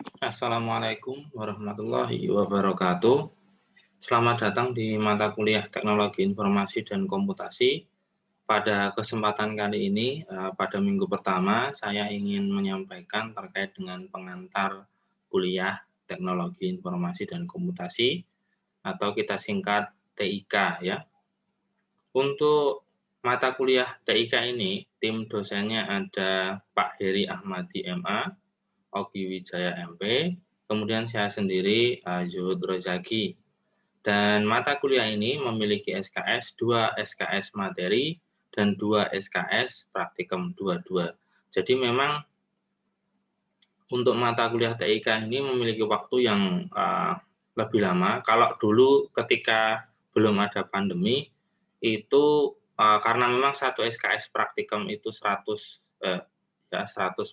Assalamualaikum warahmatullahi wabarakatuh. Selamat datang di mata kuliah Teknologi Informasi dan Komputasi. Pada kesempatan kali ini, pada minggu pertama, saya ingin menyampaikan terkait dengan pengantar kuliah Teknologi Informasi dan Komputasi atau kita singkat TIK ya. Untuk mata kuliah TIK ini, tim dosennya ada Pak Heri Ahmadi MA, Ogi Wijaya MP, kemudian saya sendiri, Zuhud Rozaki. Dan mata kuliah ini memiliki SKS, 2 SKS materi dan 2 SKS praktikum dua-dua. Jadi memang untuk mata kuliah TIK ini memiliki waktu yang lebih lama. Kalau dulu ketika belum ada pandemi, itu karena memang satu SKS praktikum itu 100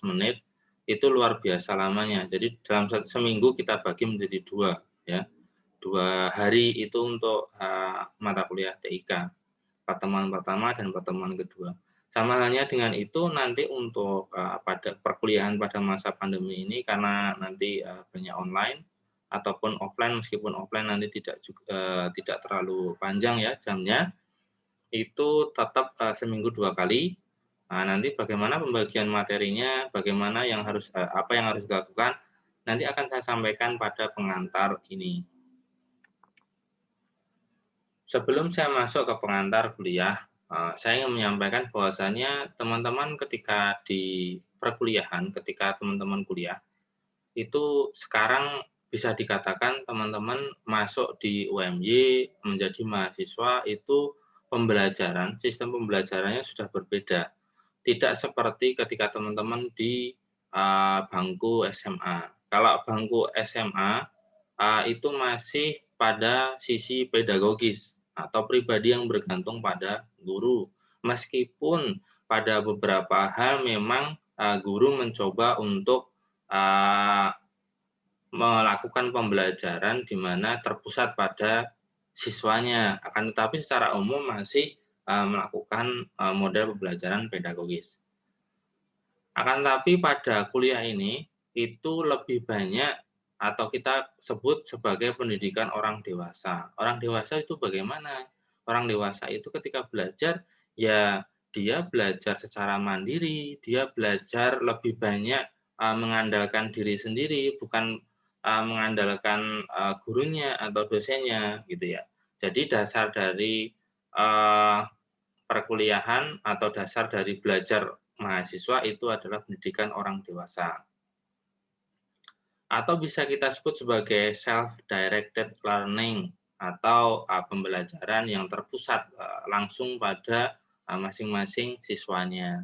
menit, itu luar biasa lamanya. Jadi dalam seminggu kita bagi menjadi 2 ya. 2 hari itu untuk mata kuliah TIK, pertemuan pertama dan pertemuan kedua. Sama halnya dengan itu nanti untuk pada perkuliahan pada masa pandemi ini karena nanti banyak online ataupun offline, meskipun offline nanti tidak terlalu panjang ya jamnya, itu tetap seminggu 2 kali. Nah, nanti bagaimana pembagian materinya, bagaimana yang harus apa yang harus dilakukan, nanti akan saya sampaikan pada pengantar ini. Sebelum saya masuk ke pengantar kuliah, saya ingin menyampaikan bahwasanya teman-teman ketika di perkuliahan, ketika teman-teman kuliah, itu sekarang bisa dikatakan teman-teman masuk di UMY menjadi mahasiswa itu sistem pembelajarannya sudah berbeda. Tidak seperti ketika teman-teman di bangku SMA. Kalau bangku SMA, itu masih pada sisi pedagogis atau pribadi yang bergantung pada guru. Meskipun pada beberapa hal memang guru mencoba untuk uh, melakukan pembelajaran di mana terpusat pada siswanya, akan tetapi secara umum masih melakukan model pembelajaran pedagogis. Akan tetapi pada kuliah ini, itu lebih banyak atau kita sebut sebagai pendidikan orang dewasa. Orang dewasa itu bagaimana? Orang dewasa itu ketika belajar, ya dia belajar secara mandiri, dia belajar lebih banyak mengandalkan diri sendiri, bukan mengandalkan gurunya atau dosennya, gitu ya. Jadi dasar dari uh, perkuliahan atau dasar dari belajar mahasiswa itu adalah pendidikan orang dewasa. Atau bisa kita sebut sebagai self-directed learning atau pembelajaran yang terpusat langsung pada masing-masing siswanya.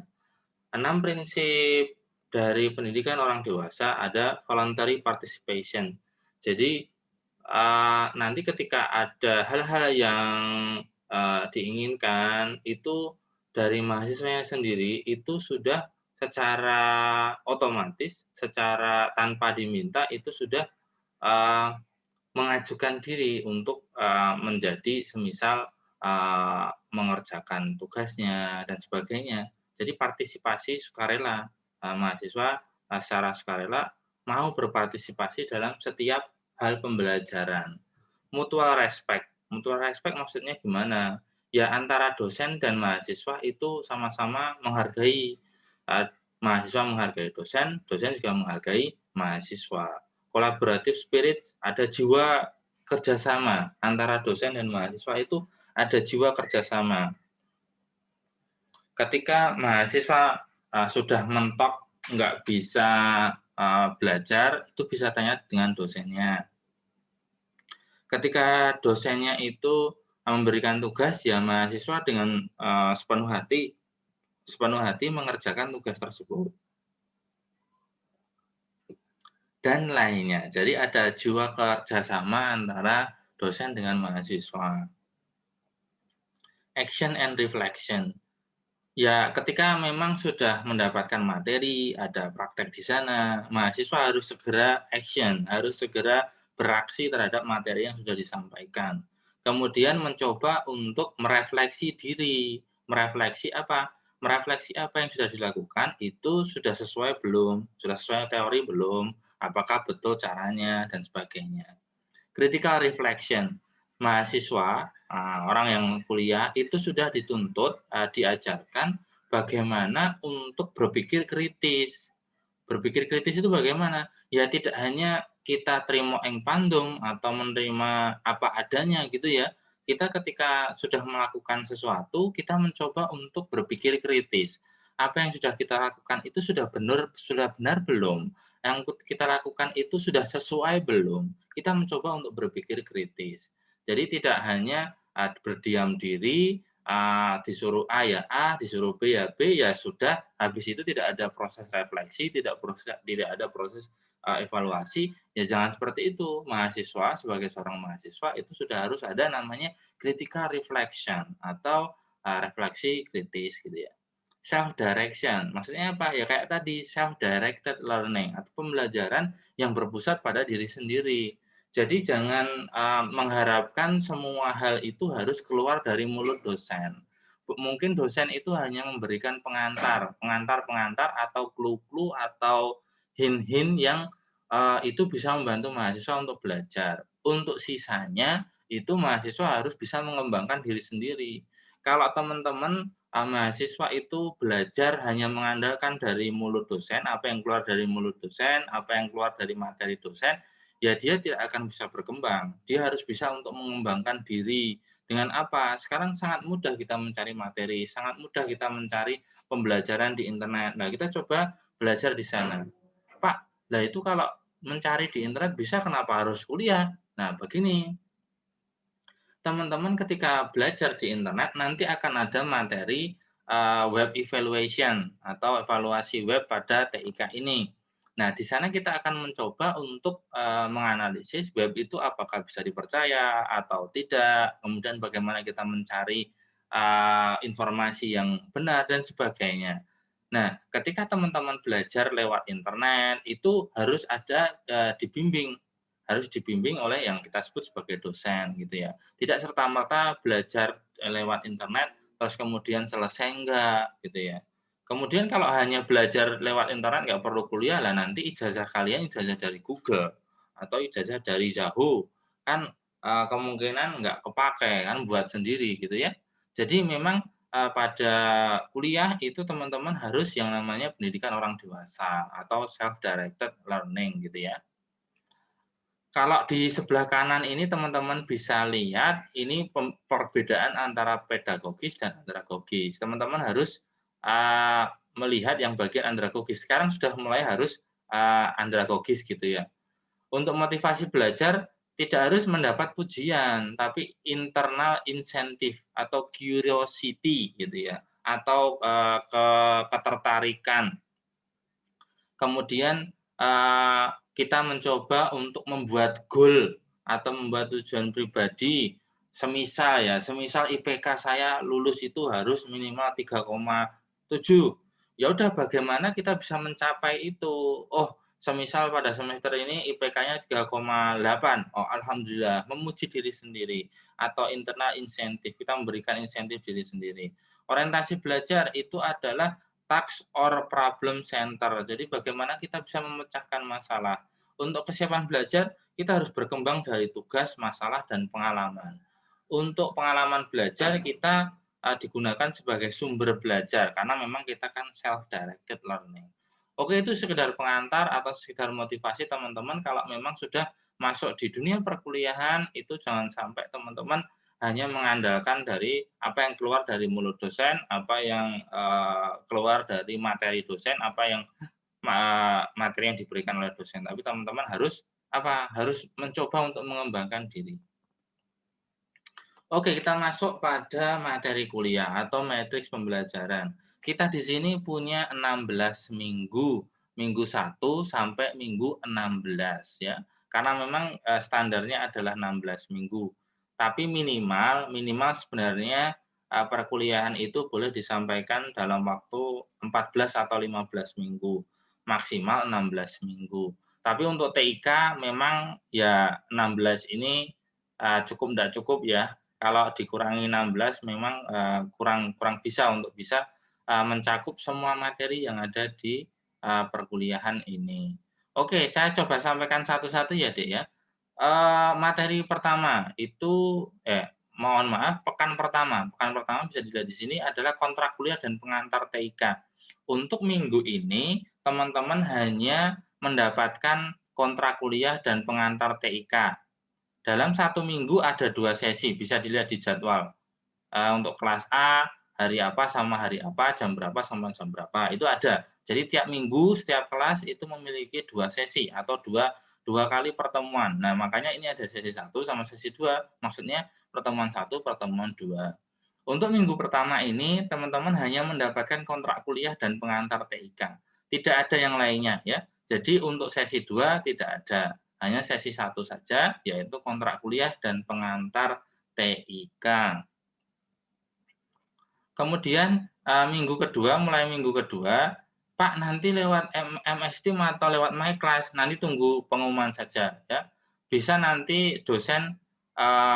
6 prinsip dari pendidikan orang dewasa ada voluntary participation. Jadi nanti ketika ada hal-hal yang diinginkan itu dari mahasiswanya sendiri itu sudah secara otomatis, secara tanpa diminta itu sudah eee, mengajukan diri untuk menjadi semisal mengerjakan tugasnya dan sebagainya. Jadi partisipasi sukarela, mahasiswa secara sukarela mau berpartisipasi dalam setiap hal pembelajaran. Mutual respect maksudnya gimana? Ya antara dosen dan mahasiswa itu sama-sama menghargai, mahasiswa menghargai dosen, dosen juga menghargai mahasiswa. Collaborative spirit, ada jiwa kerjasama antara dosen dan mahasiswa itu ada jiwa kerjasama. Ketika mahasiswa sudah mentok nggak bisa belajar, itu bisa tanya dengan dosennya. Ketika dosennya itu memberikan tugas, ya mahasiswa dengan sepenuh hati mengerjakan tugas tersebut. Dan lainnya. Jadi ada jiwa kerjasama antara dosen dengan mahasiswa. Action and reflection. Ya, ketika memang sudah mendapatkan materi, ada praktek di sana, mahasiswa harus segera action, harus segera beraksi terhadap materi yang sudah disampaikan. Kemudian mencoba untuk merefleksi diri. Merefleksi apa? Merefleksi apa yang sudah dilakukan, itu sudah sesuai belum? Sudah sesuai teori belum? apakah betul caranya dan sebagainya. Critical reflection, mahasiswa, orang yang kuliah itu sudah dituntut, diajarkan bagaimana untuk berpikir kritis. Berpikir kritis itu bagaimana? Ya tidak hanya kita terima eng pandung atau menerima apa adanya gitu ya. Kita ketika sudah melakukan sesuatu, kita mencoba untuk berpikir kritis. Apa yang sudah kita lakukan itu sudah benar belum? Yang kita lakukan itu sudah sesuai belum? Kita mencoba untuk berpikir kritis. Jadi tidak hanya, berdiam diri, disuruh A ya A, disuruh B ya B, ya sudah, habis itu tidak ada proses refleksi, tidak ada proses, evaluasi, ya jangan seperti itu. Mahasiswa sebagai seorang mahasiswa itu sudah harus ada namanya critical reflection atau, refleksi kritis gitu ya. Self direction, maksudnya apa? Ya kayak tadi, self directed learning atau pembelajaran yang berpusat pada diri sendiri. Jadi jangan, mengharapkan semua hal itu harus keluar dari mulut dosen. Mungkin dosen itu hanya memberikan pengantar-pengantar atau clue-clue atau hint-hint yang, itu bisa membantu mahasiswa untuk belajar. Untuk sisanya, itu mahasiswa harus bisa mengembangkan diri sendiri. Kalau teman-teman, mahasiswa itu belajar hanya mengandalkan dari mulut dosen, apa yang keluar dari mulut dosen, apa yang keluar dari materi dosen, ya dia tidak akan bisa berkembang. Dia harus bisa untuk mengembangkan diri. Dengan apa? Sekarang sangat mudah kita mencari materi, sangat mudah kita mencari pembelajaran di internet. Nah, kita coba belajar di sana. Pak, lah itu kalau mencari di internet bisa, kenapa harus kuliah? Nah, begini, teman-teman ketika belajar di internet nanti akan ada materi, web evaluation atau evaluasi web pada TIK ini. Nah, di sana kita akan mencoba untuk, menganalisis web itu apakah bisa dipercaya atau tidak, kemudian bagaimana kita mencari, informasi yang benar dan sebagainya. Nah, ketika teman-teman belajar lewat internet, itu harus dibimbing oleh yang kita sebut sebagai dosen gitu ya. Tidak serta-merta belajar, lewat internet terus kemudian selesai, enggak gitu ya. Kemudian kalau hanya belajar lewat internet nggak perlu kuliah, lah nanti ijazah kalian ijazah dari Google atau ijazah dari Yahoo, kan, kemungkinan nggak kepakai kan buat sendiri gitu ya. Jadi memang, pada kuliah itu teman-teman harus yang namanya pendidikan orang dewasa atau self directed learning gitu ya. Kalau di sebelah kanan ini teman-teman bisa lihat ini perbedaan antara pedagogis dan andragogis. Teman-teman harus, melihat yang bagian andragogis. Sekarang sudah mulai harus, andragogis gitu ya. Untuk motivasi belajar tidak harus mendapat pujian, tapi internal insentif atau curiosity gitu ya, atau, ketertarikan. Kemudian, kita mencoba untuk membuat goal atau membuat tujuan pribadi, semisal IPK saya lulus itu harus minimal 3,7. Ya udah bagaimana kita bisa mencapai itu? Oh, semisal pada semester ini IPK-nya 3,8, oh alhamdulillah, memuji diri sendiri atau internal insentif, kita memberikan insentif diri sendiri. Orientasi belajar itu adalah task or problem center. Jadi bagaimana kita bisa memecahkan masalah. Untuk kesiapan belajar, kita harus berkembang dari tugas, masalah, dan pengalaman. Untuk pengalaman belajar, kita digunakan sebagai sumber belajar, karena memang kita kan self-directed learning. Oke, itu sekedar pengantar atau sekedar motivasi teman-teman kalau memang sudah masuk di dunia perkuliahan, itu jangan sampai teman-teman hanya mengandalkan dari apa yang keluar dari mulut dosen, apa yang, keluar dari materi dosen, apa yang materi yang diberikan oleh dosen. Tapi teman-teman harus apa, harus mencoba untuk mengembangkan diri. Oke, kita masuk pada materi kuliah atau matriks pembelajaran. Kita di sini punya 16 minggu, minggu 1 sampai minggu 16 ya. Karena memang, standarnya adalah 16 minggu. Tapi minimal minimal sebenarnya, perkuliahan itu boleh disampaikan dalam waktu 14 atau 15 minggu, maksimal 16 minggu. Tapi untuk TIK memang ya 16 ini, cukup enggak cukup ya, kalau dikurangi 16 memang, kurang kurang bisa untuk bisa, mencakup semua materi yang ada di, perkuliahan ini. Oke, saya coba sampaikan satu-satu ya, Dek, ya. Materi pertama itu mohon maaf, pekan pertama bisa dilihat di sini adalah kontrak kuliah dan pengantar TIK. Untuk minggu ini, teman-teman hanya mendapatkan kontrak kuliah dan pengantar TIK. Dalam satu minggu ada 2 sesi, bisa dilihat di jadwal. Untuk kelas A, hari apa sama hari apa, jam berapa sama jam berapa, itu ada. Jadi tiap minggu, setiap kelas itu memiliki 2 sesi atau dua dua kali pertemuan. Nah, makanya ini ada sesi satu sama sesi 2. Maksudnya pertemuan satu, pertemuan 2. Untuk minggu pertama ini, teman-teman hanya mendapatkan kontrak kuliah dan pengantar TIK. Tidak ada yang lainnya ya. Jadi untuk sesi 2 tidak ada, hanya sesi satu saja, yaitu kontrak kuliah dan pengantar TIK. Kemudian, mulai minggu kedua, "Pak, nanti lewat MS Team atau lewat MyClass?" Nanti tunggu pengumuman saja ya. Bisa nanti dosen,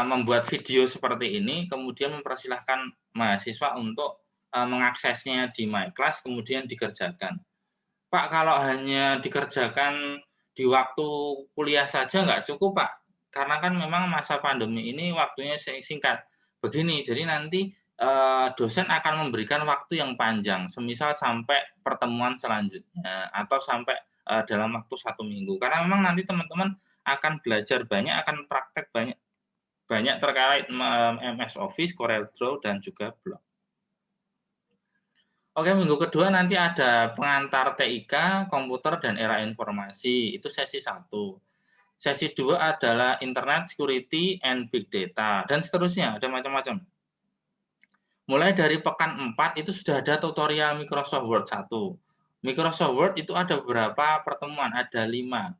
membuat video seperti ini, kemudian mempersilahkan mahasiswa untuk, mengaksesnya di MyClass, kemudian dikerjakan. "Pak, kalau hanya dikerjakan di waktu kuliah saja nggak cukup, Pak, karena kan memang masa pandemi ini waktunya singkat." Begini, jadi nanti, dosen akan memberikan waktu yang panjang, semisal sampai pertemuan selanjutnya atau sampai, dalam waktu satu minggu. Karena memang nanti teman-teman akan belajar banyak, akan praktek banyak banyak terkait MS Office, CorelDRAW, dan juga Blog. Oke, minggu kedua nanti ada pengantar TIK, komputer dan era informasi, itu sesi satu. Sesi 2 adalah Internet Security and Big Data, dan seterusnya, ada macam-macam. Mulai dari pekan 4 itu sudah ada tutorial Microsoft Word 1. Microsoft Word itu ada beberapa pertemuan, ada 5,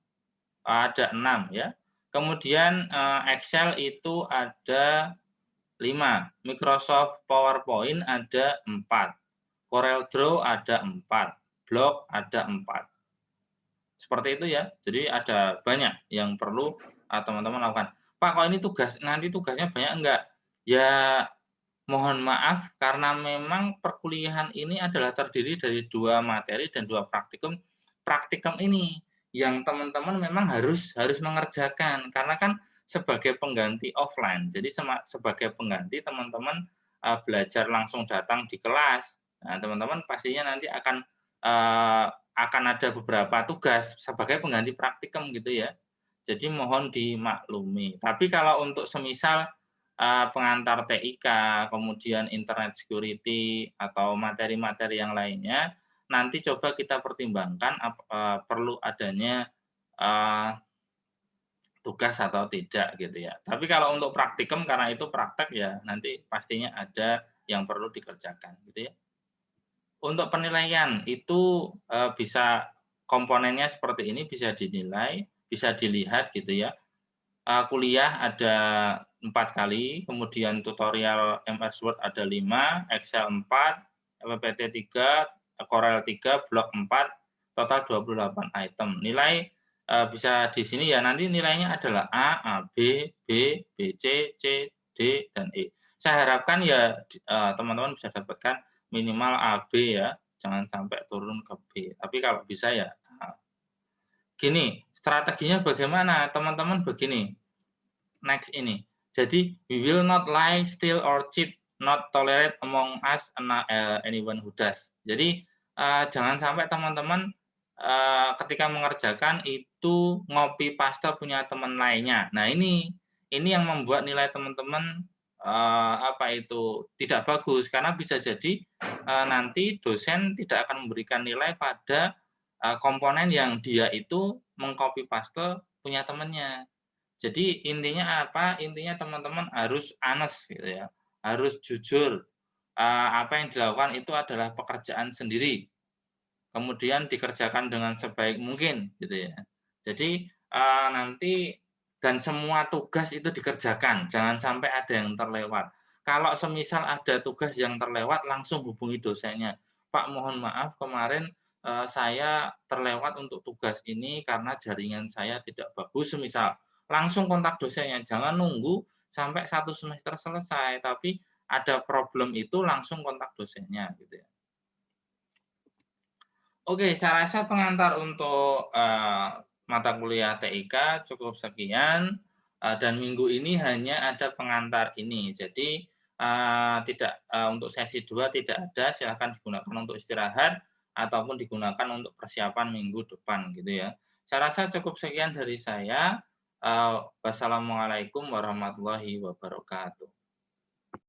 ada 6 ya. Kemudian, Excel itu ada 5, Microsoft PowerPoint ada 4. CorelDRAW ada 4, Blog ada 4. Seperti itu ya. Jadi ada banyak yang perlu, teman-teman lakukan. "Pak, kok ini nanti tugasnya banyak?" Enggak. Ya, mohon maaf karena memang perkuliahan ini adalah terdiri dari 2 materi dan 2 praktikum. Praktikum ini yang teman-teman memang harus harus mengerjakan karena kan sebagai pengganti offline. Jadi sebagai pengganti teman-teman, belajar langsung datang di kelas. Nah, teman-teman pastinya nanti akan ada beberapa tugas sebagai pengganti praktikum gitu ya. Jadi mohon dimaklumi. Tapi kalau untuk semisal, pengantar TIK, kemudian internet security atau materi-materi yang lainnya, nanti coba kita pertimbangkan perlu adanya, eee, tugas atau tidak gitu ya. Tapi kalau untuk praktikum karena itu praktek ya nanti pastinya ada yang perlu dikerjakan gitu ya. Untuk penilaian itu, bisa komponennya seperti ini, bisa dinilai, bisa dilihat gitu ya. Kuliah ada 4 kali, kemudian tutorial MS Word ada 5, Excel 4, PPT 3, Corel 3, Blog 4, total 28 item. Nilai, bisa di sini ya, nanti nilainya adalah A, B, C, D, dan E. Saya harapkan ya teman-teman bisa dapatkan minimal A, B ya, jangan sampai turun ke B. Tapi kalau bisa ya A. Gini, strateginya bagaimana? Teman-teman begini, next ini. Jadi, "We will not lie, steal, or cheat, not tolerate among us anyone who does." Jadi, jangan sampai teman-teman, ketika mengerjakan itu ngopi paste punya teman lainnya. Nah ini yang membuat nilai teman-teman, tidak bagus, karena bisa jadi, nanti dosen tidak akan memberikan nilai pada, komponen yang dia itu mengcopy paste punya temannya. Jadi intinya apa? Intinya teman-teman harus honest gitu ya, harus jujur, apa yang dilakukan itu adalah pekerjaan sendiri, kemudian dikerjakan dengan sebaik mungkin gitu ya. Jadi, nanti dan semua tugas itu dikerjakan, jangan sampai ada yang terlewat. Kalau semisal ada tugas yang terlewat langsung hubungi dosennya, "Pak, mohon maaf kemarin, saya terlewat untuk tugas ini karena jaringan saya tidak bagus," semisal. Langsung kontak dosennya, jangan nunggu sampai satu semester selesai, tapi ada problem itu langsung kontak dosennya gitu ya. Oke, saya rasa pengantar untuk, mata kuliah TIK cukup sekian, dan minggu ini hanya ada pengantar ini. Jadi, tidak untuk sesi 2 tidak ada, silakan digunakan untuk istirahat ataupun digunakan untuk persiapan minggu depan gitu ya. Saya rasa cukup sekian dari saya, wassalamualaikum warahmatullahi wabarakatuh.